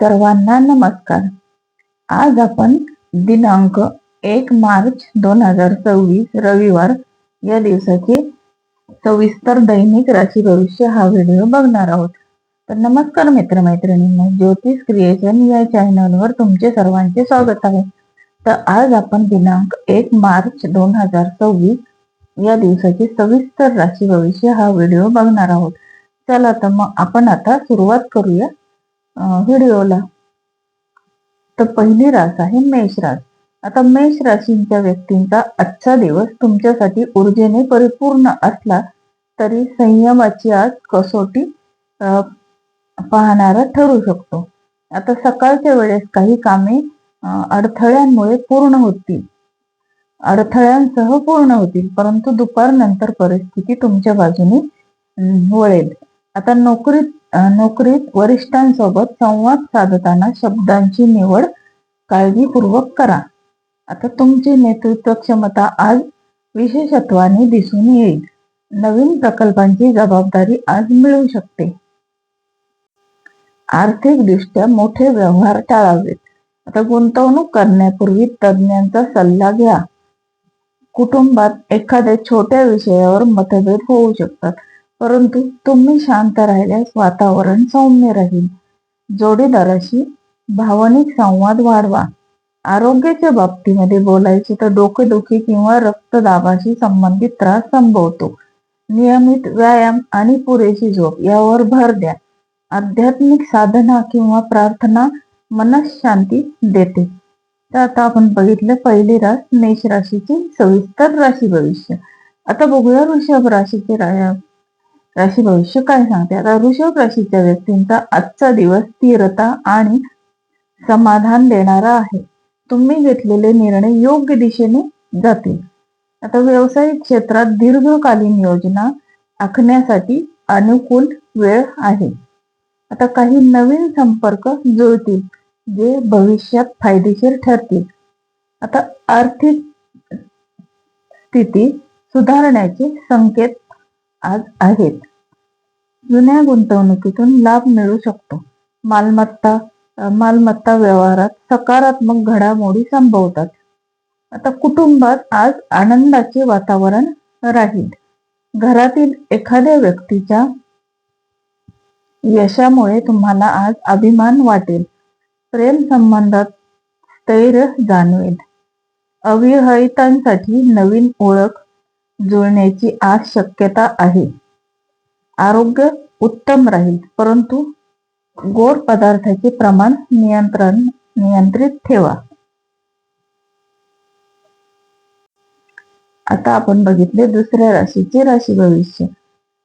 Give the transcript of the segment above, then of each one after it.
सर्वांना नमस्कार. आज आपण दिनांक 1 मार्च 2024 रविवार या दिवसाचे सविस्तर दैनिक राशी भविष्य हा व्हिडिओ बघणार आहोत. तर नमस्कार मित्रमैत्रिणींनो, ज्योतिष क्रिएशन या चॅनलवर तुमचे सर्वांचे स्वागत आहे. तर आज आपण दिनांक 1 मार्च 2024 या दिवसाचे सविस्तर राशी भविष्य हा व्हिडिओ बघणार आहोत. चला तर मग आपण आता सुरुवात करूया व्हिडिओला. तर पहिली रास आहे मेष रास. आता मेष राशीच्या व्यक्तींचा आजचा दिवस तुमच्यासाठी ऊर्जेने परिपूर्ण असला तरी संयमाची आज कसोटी पाहणारा ठरू शकतो. आता सकाळच्या वेळेस काही कामे अडथळ्यांसह पूर्ण होतील, परंतु दुपारनंतर परिस्थिती तुमच्या बाजूने वळेल. आता नोकरीत वरिष्ठांसोबत संवाद साधताना शब्दांची निवड काळजीपूर्वक करा. आता तुमची नेतृत्व क्षमता आज विशेषत्वाने दिसून येईल. नवीन प्रकल्पांची जबाबदारी आज मिळू शकते. आर्थिक दृष्ट्या मोठे व्यवहार टाळावेत. आता गुंतवणूक करण्यापूर्वी तज्ञांचा सल्ला घ्या. कुटुंबात एखाद्या छोट्या विषयावर मतभेद होऊ शकतात, परंतु तुम्ही शांत राहिल्यास वातावरण सौम्य राहील. जोडीदाराशी भावनिक संवाद वाढवा. आरोग्याच्या बाबतीमध्ये बोलायचे तर डोकेदुखी किंवा रक्तदाबाशी संबंधित त्रास संभवतो. नियमित व्यायाम आणि पुरेशी झोप यावर भर द्या. आध्यात्मिक साधना किंवा प्रार्थना मनःशांती देते. तर आता आपण बघितलं पहिली रास मेष राशीची सविस्तर राशी भविष्य. आता बघूया वृषभ राशीचे राशी भविष्य काय सांगते. आता वृषभ राशीच्या व्यक्तींचा आजचा दिवस स्थिरता आणि समाधान देणारा आहे. तुम्ही घेतलेले निर्णय योग्य दिशेने जातील. आता व्यावसायिक क्षेत्रात दीर्घकालीन योजना आखण्यासाठी अनुकूल वेळ आहे. आता काही नवीन संपर्क जुळतील जे भविष्यात फायदेशीर ठरतील. आता आर्थिक स्थिती सुधारण्याचे संकेत आज आहेत. जुन्या गुंतवणुकीतून लाभ मिळू शकतो. मालमत्ता व्यवहारात सकारात्मक घडामोडी संभवतात. आता कुटुंबात आज आनंदाचे वातावरण राहील. घरातील एखाद्या व्यक्तीच्या यशामुळे तुम्हाला आज अभिमान वाटेल. प्रेम संबंधात स्थैर्य जाणवेल. अविवाहितांसाठी नवीन ओळख जुळण्याची आज शक्यता आहे. आरोग्य उत्तम राहील, परंतु गोड पदार्थाचे प्रमाण नियंत्रित ठेवा. आता आपण बघितले दुसऱ्या राशीचे राशी भविष्य.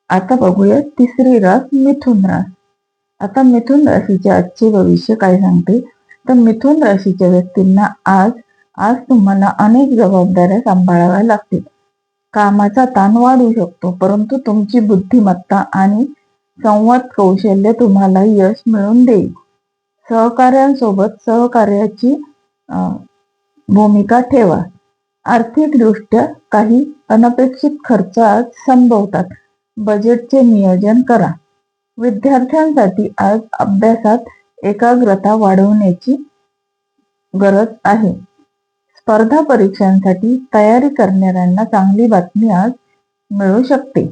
आता बघूया तिसरी रास मिथुन रास. आता मिथुन राशीचे आजचे भविष्य काय सांगते. तर मिथुन राशीच्या व्यक्तींना आज तुम्हाला अनेक जबाबदाऱ्या सांभाळाव्या लागतील. कामाचा ताण वाढू शकतो, परंतु तुमची बुद्धिमत्ता आणि संवाद कौशल्य तुम्हाला यश मिळवून देईल. सहकार्यांसोबत सहकार्याची भूमिका ठेवा. आर्थिक दृष्ट्या काही अनपेक्षित खर्च आज संभवतात. बजेटचे नियोजन करा. विद्यार्थ्यांसाठी आज अभ्यासात एकाग्रता वाढवण्याची गरज आहे. स्पर्धा परीक्षांसाठी तयारी करणाऱ्यांना चांगली बातमी आज मिळू शकते.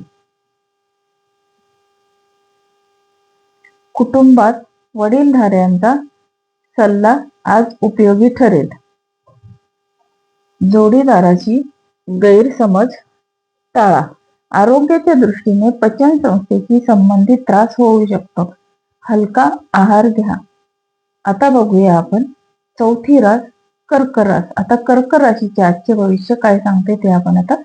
कुटुंबात वडीलधाऱ्यांचा सल्ला आज उपयोगी ठरेल. जोडीदाराची गैरसमज टाळा. आरोग्याच्या दृष्टीने पचन संस्थेशी संबंधित त्रास होऊ शकतो. हलका आहार घ्या. आता बघूया आपण चौथी रास कर्क रास. आता कर्क राशीचे आजचे भविष्य काय सांगते ते आपण आता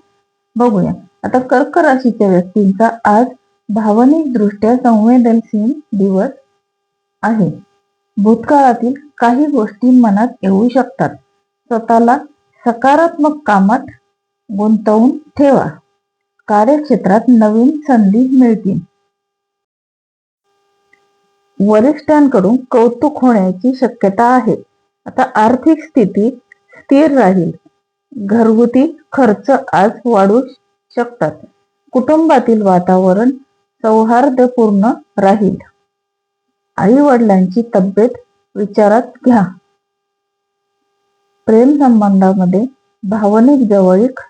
बघूया. आता कर्क राशीच्या व्यक्तींचा आज भावनिक दृष्ट्या संवेदनशील दिवस आहे. भूतकाळातील काही गोष्टी मनात येऊ शकतात. स्वतःला सकारात्मक कामात गुंतवून ठेवा. कार्यक्षेत्रात नवीन संधी मिळतील. वरिष्ठांकडून कौतुक होण्याची शक्यता आहे. आता आर्थिक स्थिती स्थिर राहील. घरगुती खर्च आज वाढू शकतात. कुटुंबातील वातावरण सौहार्दपूर्ण राहील. आई वडिलांची तब्येत विचारात घ्या. प्रेम संबंधामध्ये भावनिक जवळीक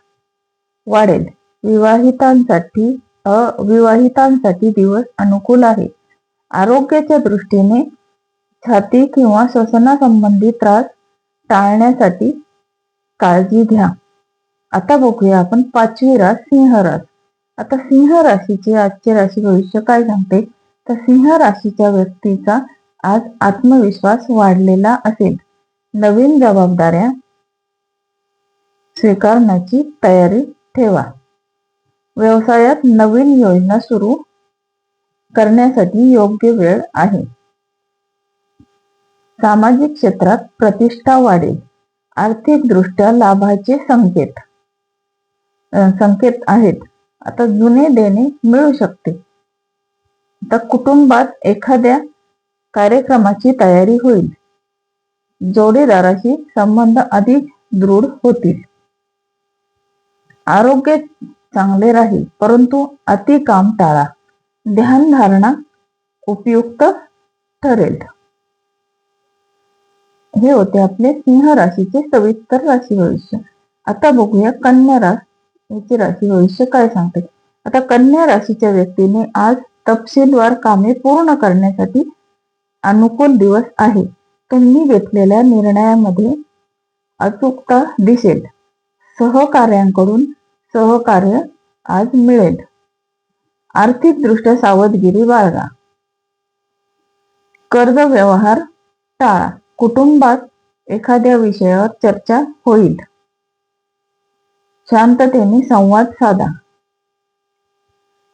वाढेल. अविवाहितांसाठी दिवस अनुकूल आहे. आरोग्याच्या दृष्टीने छाती किंवा श्वसनासंबंधी त्रास टाळण्यासाठी काळजी घ्या. आता बघूया आपण 5वी रास सिंह रास. आता सिंह राशीचे आजचे राशी भविष्य काय सांगते, तर सिंह राशीच्या व्यक्तीचा आज आत्मविश्वास वाढलेला असेल. नवीन जबाबदाऱ्या स्वीकारण्याची तयारी ठेवा. व्यवसायात नवीन योजना सुरू करण्यासाठी योग्य वेळ आहे. सामाजिक क्षेत्रात प्रतिष्ठा वाढेल. आर्थिकदृष्ट्या लाभाचे संकेत आहेत. आता जुने देणे मिळू शकते. आता कुटुंबात एखाद्या कार्यक्रमाची तयारी होईल. जोडीदाराशी संबंध अधिक दृढ होतील. आरोग्य चांगले राहील, परंतु अति काम टाळा. ध्यानधारणा उपयुक्त ठरेल. हे होते आपले सिंह राशीचे सविस्तर राशी भविष्य. आता बघूया कन्या राशीचे राशी भविष्य काय सांगते. आता कन्या राशीच्या व्यक्तीने आज तपशीलवार कामे पूर्ण करण्यासाठी अनुकूल दिवस आहे. तुम्ही घेतलेल्या निर्णयामध्ये अचूकता दिसेल. सहकार्यांकडून सहकार्य आज मिळेल. आर्थिकदृष्ट्या सावधगिरी बाळगा. कर्ज व्यवहार टाळा. कुटुंबात एखाद्या विषयावर चर्चा होईल. शांततेने संवाद साधा.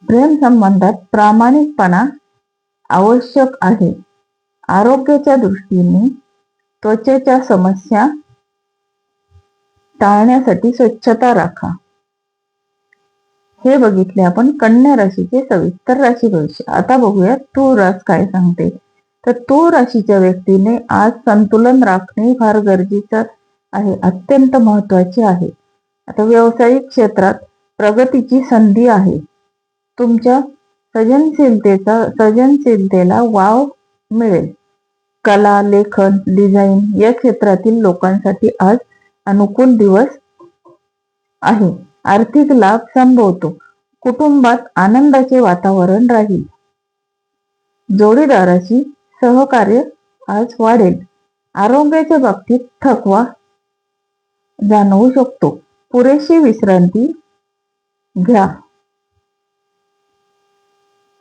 प्रेम संबंधात प्रामाणिकपणा आवश्यक आहे. आरोग्याच्या दृष्टीने त्वचेच्या समस्या टाळण्यासाठी स्वच्छता राखा. हे बघितले आपण कन्या राशीचे सविस्तर राशी भविष्य. आता बघूया तूळ रास काय सांगते. तर तूळ राशीच्या व्यक्तीने आज संतुलन राखणे फार गरजेचं आहे, अत्यंत महत्वाचे आहे. आता व्यावसायिक क्षेत्रात प्रगतीची संधी आहे. तुमच्या सृजनशीलतेला वाव मिळेल. कला, लेखन, डिझाईन या क्षेत्रातील लोकांसाठी आज अनुकूल दिवस आहे. आर्थिक लाभ संभवतो. कुटुंबात आनंदाचे वातावरण राहील. जोडीदाराशी सहकार्य आज वाढेल. आरोग्याच्या बाबतीत थकवा जाणवू शकतो. पुरेशी विश्रांती घ्या.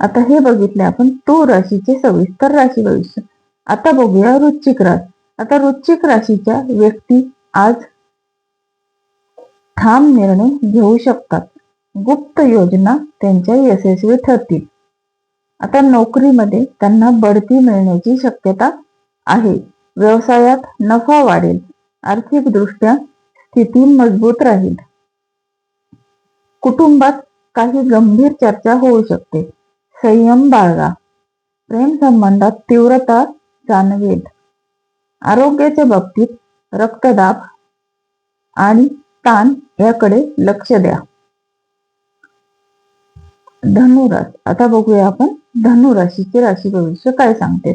आता हे बघितले आपण तूळ राशीचे सविस्तर राशी भविष्य. आता बघूया वृश्चिक रास. आता वृश्चिक राशीच्या व्यक्ती आज ठाम निर्णय घेऊ शकतात. गुप्त योजना त्यांच्या यशस्वी ठरतील. आता नोकरीमध्ये त्यांना बढती मिळण्याची शक्यता आहे. व्यवसायात नफा वाढेल. आर्थिकदृष्ट्या स्थिती मजबूत राहील. कुटुंबात काही गंभीर चर्चा होऊ शकते. संयम बाळगा. प्रेम संबंधात तीव्रता जाणवेल. आरोग्याच्या बाबतीत रक्तदाब आणि ताण याकडे लक्ष द्या. धनुरास. आता बघूया आपण धनुराशीचे राशी भविष्य काय सांगते.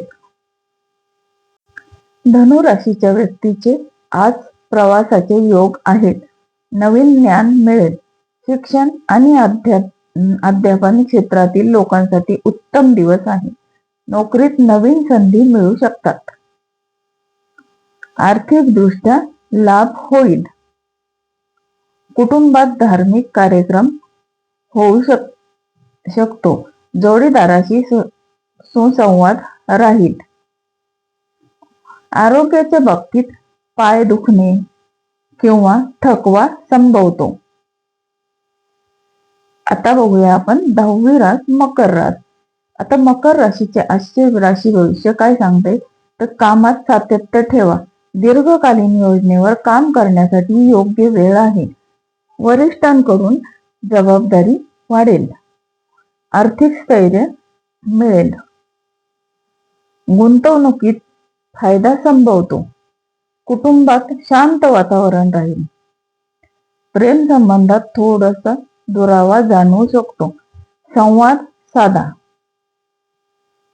धनुराशीच्या व्यक्तीचे आज प्रवासाचे योग आहेत. नवीन ज्ञान मिळेल. शिक्षण आणि अध्यापन क्षेत्रातील लोकांसाठी उत्तम दिवस आहे. नोकरीत नवीन संधी मिळू शकतात. आर्थिकदृष्ट्या लाभ होईल. कुटुंबात धार्मिक कार्यक्रम होऊ शकतो. जोडीदाराशी सुसंवाद राहील. आरोग्याच्या बाबतीत पाय दुखणे किंवा थकवा संभवतो. आता बघूया आपण 10वी रास मकर रास. आता मकर राशीचे आजचे राशी भविष्य काय सांगते, तर कामात सातत्य ठेवा. दीर्घकालीन योजनेवर काम करण्यासाठी योग्य वेळ आहे. वरिष्ठांकडून जबाबदारी वाढेल. आर्थिक स्थैर्य मिळेल. गुंतवणुकीत फायदा संभवतो. कुटुंबात शांत वातावरण राहील. प्रेम संबंधात थोडासा दुरावा जाणवू शकतो. संवाद साधा.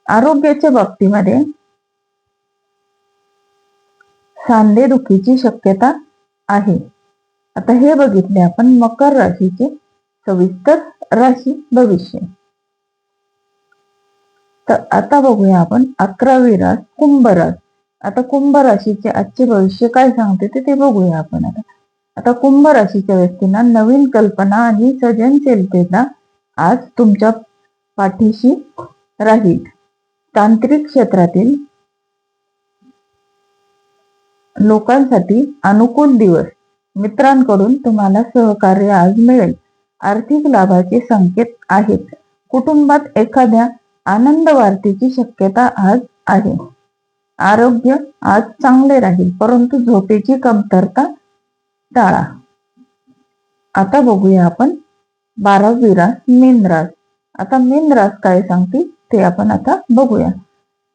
आरोग्याच्या बाबतीमध्ये सांधेदुखीची शक्यता आहे. आता हे बघितले आपण मकर राशीचे सविस्तर राशी भविष्य. तर आता बघूया आपण 11वी रास कुंभ रास. आता कुंभ राशीचे आजचे भविष्य काय सांगते ते बघूया आपण. आता कुंभ राशीच्या व्यक्तींना नवीन कल्पना आणि सृजनशीलतेला आज तुमच्या पाठीशी राहील. तांत्रिक क्षेत्रातील लोकांसाठी अनुकूल दिवस. मित्रांकडून तुम्हाला सहकार्य आज मिळेल. आर्थिक लाभाचे संकेत आहेत. कुटुंबात एखाद्या आनंद वार्तेची शक्यता आज आहे. आरोग्य आज चांगले राहील, परंतु झोपेची कमतरता टाळा. आता बघूया आपण 12वी रास मीन रास. आता मीन रास काय सांगते ते आपण आता बघूया.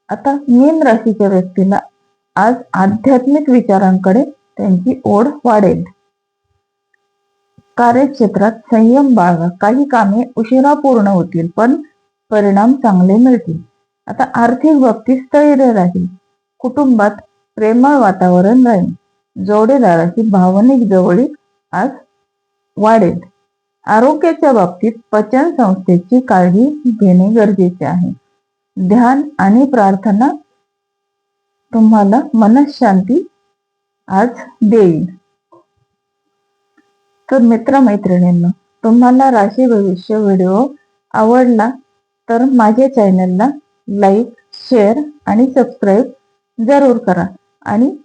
आता मीन राशीच्या व्यक्तीला आज आध्यात्मिक विचारांकडे त्यांची ओढ वाढेल. कार्यक्षेत्रात संयम बाळगा. काही कामे उशिरा पूर्ण होतील, पण परिणाम चांगले मिळतील. आता आर्थिक बाबतीत स्थैर्य राहील. कुटुंबात प्रेमळ वातावरण राहील. जोडीदाराची भावनिक जवळीक आज वाढेल. आरोग्याच्या बाबतीत पचन संस्थेची काळजी घेणे गरजेचे आहे. ध्यान आणि प्रार्थना तुम्हाला मनःशांती आज देईल. तर मित्रमैत्रिणींनो, तुम्हाला राशी भविष्य व्हिडिओ आवडला तर माझ्या चॅनलला लाईक, शेअर आणि सबस्क्राईब जरूर करा आणि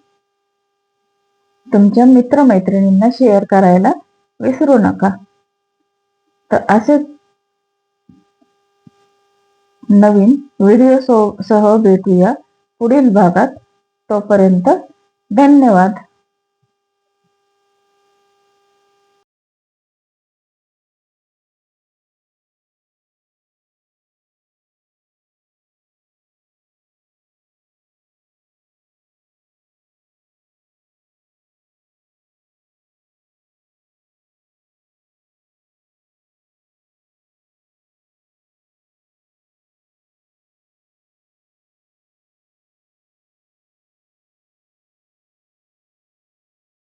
तुमच्या मित्रमैत्रिणींना शेअर करायला विसरू नका. तर असे नवीन व्हिडिओ सह भेटूया पुढील भागात. तोपर्यंत धन्यवाद.